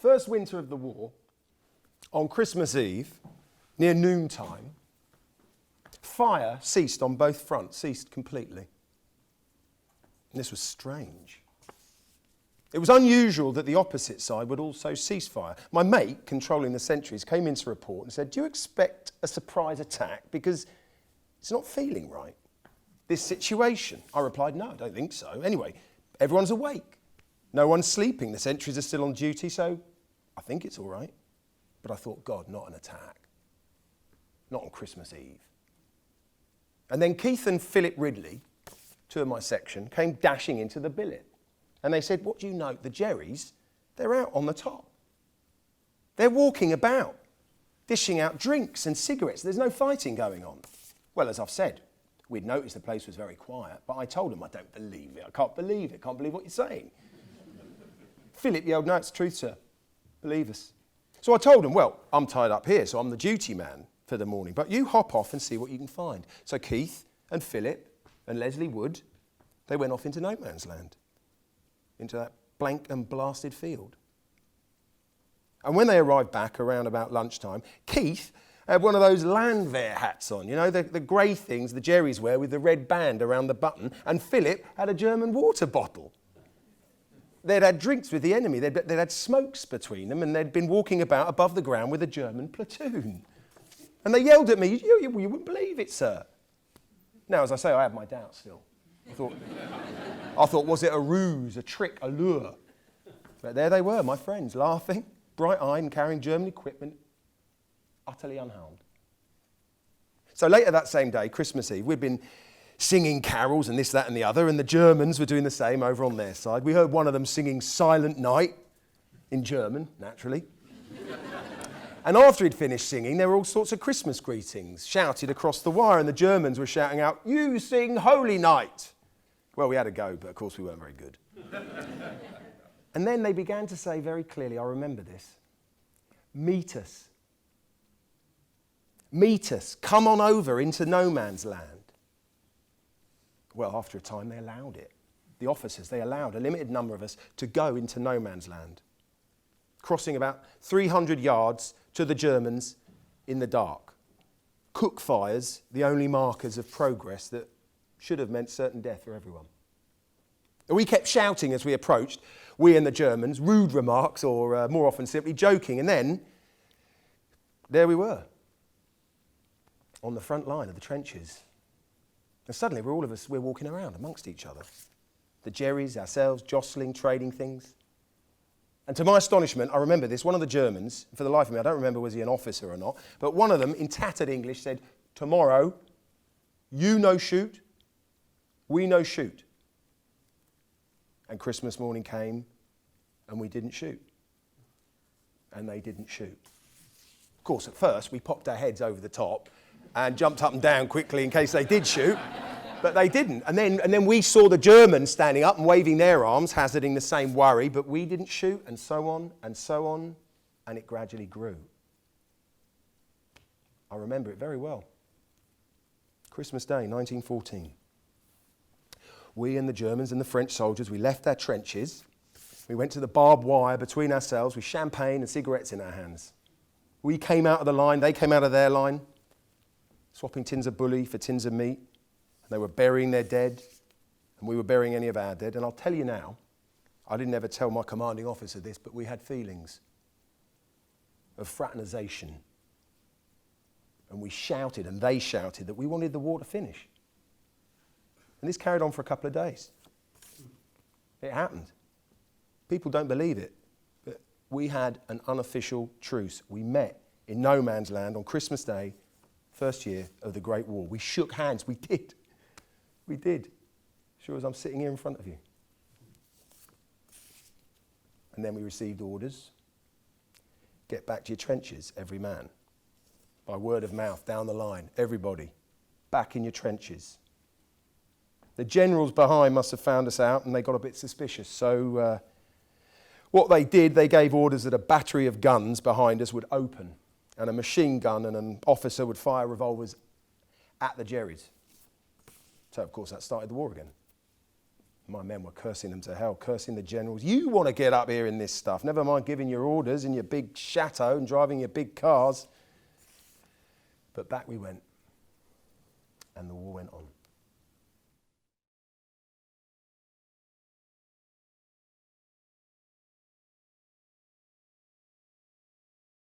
First winter of the war, on Christmas Eve, near noontime, fire ceased on both fronts, ceased completely. And this was strange. It was unusual that the opposite side would also cease fire. My mate, controlling the sentries, came in to report and said, "Do you expect a surprise attack? Because it's not feeling right, this situation." I replied, "No, I don't think so." Anyway, everyone's awake. No one's sleeping. The sentries are still on duty, so I think it's all right. But I thought, God, not an attack. Not on Christmas Eve. And then Keith and Philip Ridley, two of my section, came dashing into the billet. And they said, "What do you know? The Jerrys, they're out on the top. They're walking about, dishing out drinks and cigarettes. There's no fighting going on." Well, as I've said, we'd noticed the place was very quiet, but I told them, "I don't believe it. I can't believe it. Can't believe what you're saying." Philip yelled, "No, it's the truth, sir. Believe us." So I told him, "Well, I'm tied up here, so I'm the duty man for the morning, but you hop off and see what you can find." So Keith and Philip and Leslie Wood, they went off into no man's land, into that blank and blasted field. And when they arrived back around about lunchtime, Keith had one of those Landwehr hats on, you know, the grey things the Jerrys wear with the red band around the button, and Philip had a German water bottle. They'd had drinks with the enemy, they'd had smokes between them, and they'd been walking about above the ground with a German platoon. And they yelled at me, you wouldn't believe it, sir." Now, as I say, I have my doubts still. I thought, was it a ruse, a trick, a lure? But there they were, my friends, laughing, bright-eyed and carrying German equipment, utterly unharmed. So later that same day, Christmas Eve, we'd been singing carols and this, that and the other, and the Germans were doing the same over on their side. We heard one of them singing Silent Night in German, naturally. And after he'd finished singing, there were all sorts of Christmas greetings shouted across the wire, and the Germans were shouting out, "You sing Holy Night." Well, we had a go, but of course we weren't very good. And then they began to say very clearly, I remember this, "Meet us. Meet us. Come on over into no man's land." Well, after a time, they allowed it. The officers, they allowed a limited number of us to go into no man's land, crossing about 300 yards to the Germans in the dark. Cook fires, the only markers of progress that should have meant certain death for everyone. We kept shouting as we approached, we and the Germans, rude remarks or more often simply joking. And then, there we were, on the front line of the trenches. And suddenly, we're walking around amongst each other. The Jerrys, ourselves, jostling, trading things. And to my astonishment, I remember this, one of the Germans, for the life of me, I don't remember was he an officer or not, but one of them, in tattered English, said, "Tomorrow, you no shoot, we no shoot." And Christmas morning came, and we didn't shoot. And they didn't shoot. Of course, at first, we popped our heads over the top and jumped up and down quickly in case they did shoot, but they didn't. And then we saw the Germans standing up and waving their arms, hazarding the same worry, but we didn't shoot, and so on, and it gradually grew. I remember it very well. Christmas Day, 1914. We and the Germans and the French soldiers, we left our trenches. We went to the barbed wire between ourselves with champagne and cigarettes in our hands. We came out of the line, they came out of their line, swapping tins of bully for tins of meat. They were burying their dead, and we were burying any of our dead. And I'll tell you now, I didn't ever tell my commanding officer this, but we had feelings of fraternization. And we shouted, and they shouted, that we wanted the war to finish. And this carried on for a couple of days. It happened. People don't believe it, but we had an unofficial truce. We met in no man's land on Christmas Day, first year of the Great War. We shook hands. We did. We did. Sure as I'm sitting here in front of you. And then we received orders. Get back to your trenches, every man. By word of mouth, down the line, everybody, back in your trenches. The generals behind must have found us out, and they got a bit suspicious. So what they did, they gave orders that a battery of guns behind us would open, and a machine gun and an officer would fire revolvers at the Jerrys. So, of course, that started the war again. My men were cursing them to hell, cursing the generals. You want to get up here in this stuff. Never mind giving your orders in your big chateau and driving your big cars. But back we went. And the war went on.